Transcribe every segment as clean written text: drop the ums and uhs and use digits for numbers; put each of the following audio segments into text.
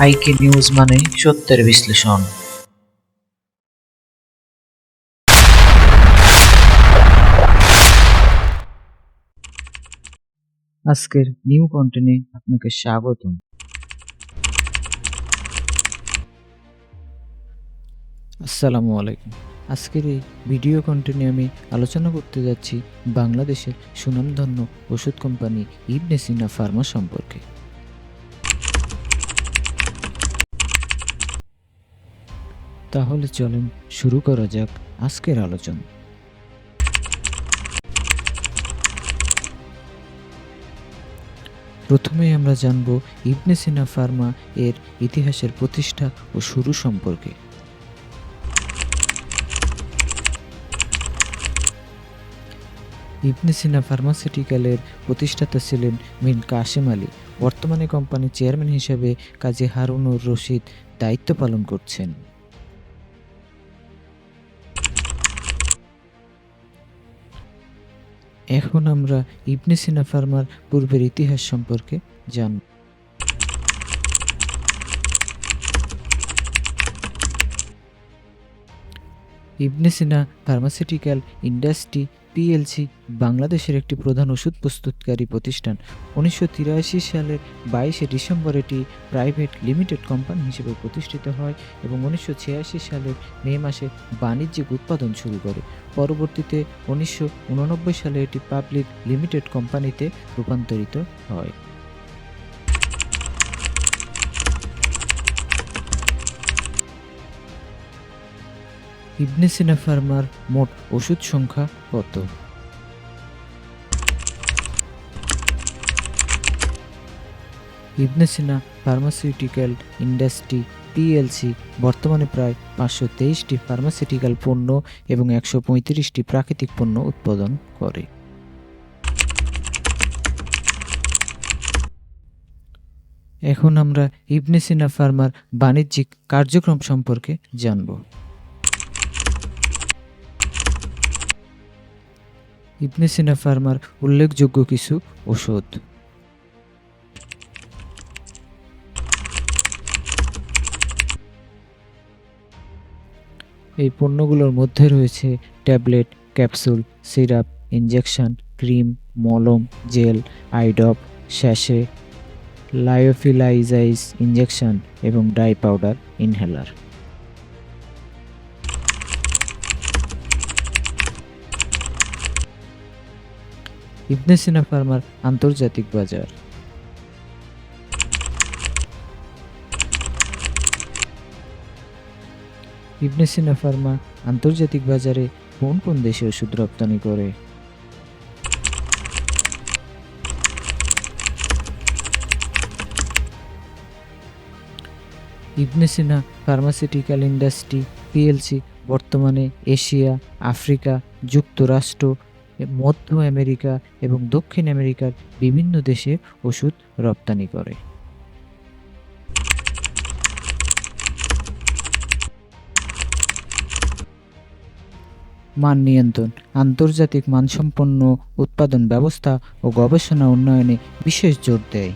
আইকে নিউজ মানে সত্যের বিশ্লেষণ। আজকের নিউ কন্টেন্টে আপনাকে স্বাগতম। আসসালামু আলাইকুম। আজকের এই ভিডিও কন্টেন্টে আমি আলোচনা করতে যাচ্ছি বাংলাদেশের সুনামধন্য ওষুধ কোম্পানি ইবনে সিনা ফার্মা সম্পর্কে। তাহলে চলেন শুরু করা যাক আজকের আলোচনা। প্রথমে আমরা জানব ইবনে সিনা ফার্মা এর ইতিহাসের প্রতিষ্ঠা ও শুরু সম্পর্কে। ইবনে সিনা ফার্মাসিউটিক্যালের প্রতিষ্ঠাতা ছিলেন মীর কাসেম আলী। বর্তমানে কোম্পানির চেয়ারম্যান হিসেবে কাজী হারুনুর রশিদ দায়িত্ব পালন করছেন। এখন আমরা ইবনে সিনা ফার্মার পূর্বের ইতিহাস সম্পর্কে জানব। ইবনে সিনা ফার্মাসিউটিক্যাল ইন্ডাস্ট্রি পিএলসি বাংলাদেশের একটি প্রধান ওষুধ প্রস্তুতকারী প্রতিষ্ঠান। 1983 সালের 22শে ডিসেম্বর এটি প্রাইভেট লিমিটেড কোম্পানি হিসেবে প্রতিষ্ঠিত হয় এবং 1986 সালের মে মাসে বাণিজ্যিক উৎপাদন শুরু করে। পরবর্তীতে 1989 সালে এটি পাবলিক লিমিটেড কোম্পানিতে রূপান্তরিত হয়। ইবনে সিনা ফার্মার মোট ওষুধ সংখ্যা কত? ইবনে সিনা ফার্মাসিউটিক্যাল ইন্ডাস্ট্রি পিএলসি বর্তমানে প্রায় 523টি ফার্মাসিউটিক্যাল পণ্য এবং 135টি প্রাকৃতিক পণ্য উৎপাদন করে। এখন আমরা ইবনে সিনা ফার্মার বাণিজ্যিক কার্যক্রম সম্পর্কে জানব। ইবনে সিনা ফার্মার উল্লেখযোগ্য কিছু ওষুধ। এই পণ্যগুলোর মধ্যে রয়েছে tablet, capsule, syrup, injection, cream, মলম, gel, eye drop, sachet, lyophilised injection এবং dry powder inhaler. Ibn Sina ফার্মার আন্তর্জাতিক বাজার। ইবনে সিনা ফার্মা আন্তর্জাতিক বাজারে কোন কোন দেশে ওষুধ রপ্তানি করে? ইবনে সিনা ফার্মাসিউটিক্যাল ইন্ডাস্ট্রি পিএলসি বর্তমানে এশিয়া, আফ্রিকা, যুক্তরাষ্ট্র, মধ্য আমেরিকা এবং দক্ষিণ আমেরিকার বিভিন্ন দেশে ওষুধ রপ্তানি করে। মান নিয়ন্ত্রণ, আন্তর্জাতিক মানসম্পন্ন উৎপাদন ব্যবস্থা ও গবেষণা উন্নয়নে বিশেষ জোর দেয়।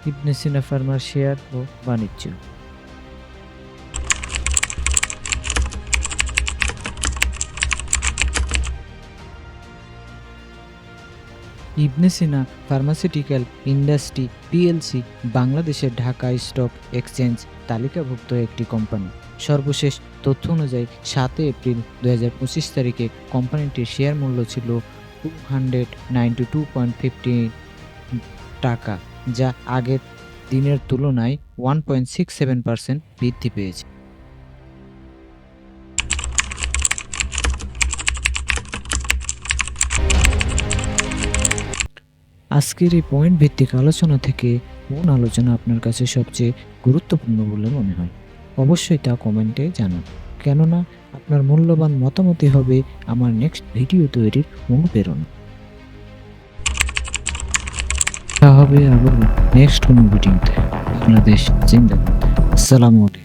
ইবনে সিনা ফার্মার শেয়ার ও বাণিজ্য। ইবনে সিনা ফার্মাসিউটিক্যাল ইন্ডাস্ট্রি পিএলসি বাংলাদেশের ঢাকা স্টক এক্সচেঞ্জ তালিকাভুক্ত একটি কোম্পানি। সর্বশেষ তথ্য অনুযায়ী 7 এপ্রিল 2025 তারিখে কোম্পানিটির শেয়ার মূল্য ছিল 292.50 টাকা, যা আগের দিনের তুলনায় 1.67% বৃদ্ধি পেয়েছে। আজকের এই পয়েন্ট ভিত্তিক আলোচনা থেকে কোন আলোচনা আপনার কাছে সবচেয়ে গুরুত্বপূর্ণ বলে মনে হয় অবশ্যই তা কমেন্টে জানান, কেননা আপনার মূল্যবান মতামতই হবে আমার নেক্সট ভিডিও তৈরির অনুপ্রেরণা। তা হবে আবার নেক্সট কোনো ভিডিওতে। বাংলাদেশ জিন্দাবাদ। আসসালামু আলাইকুম।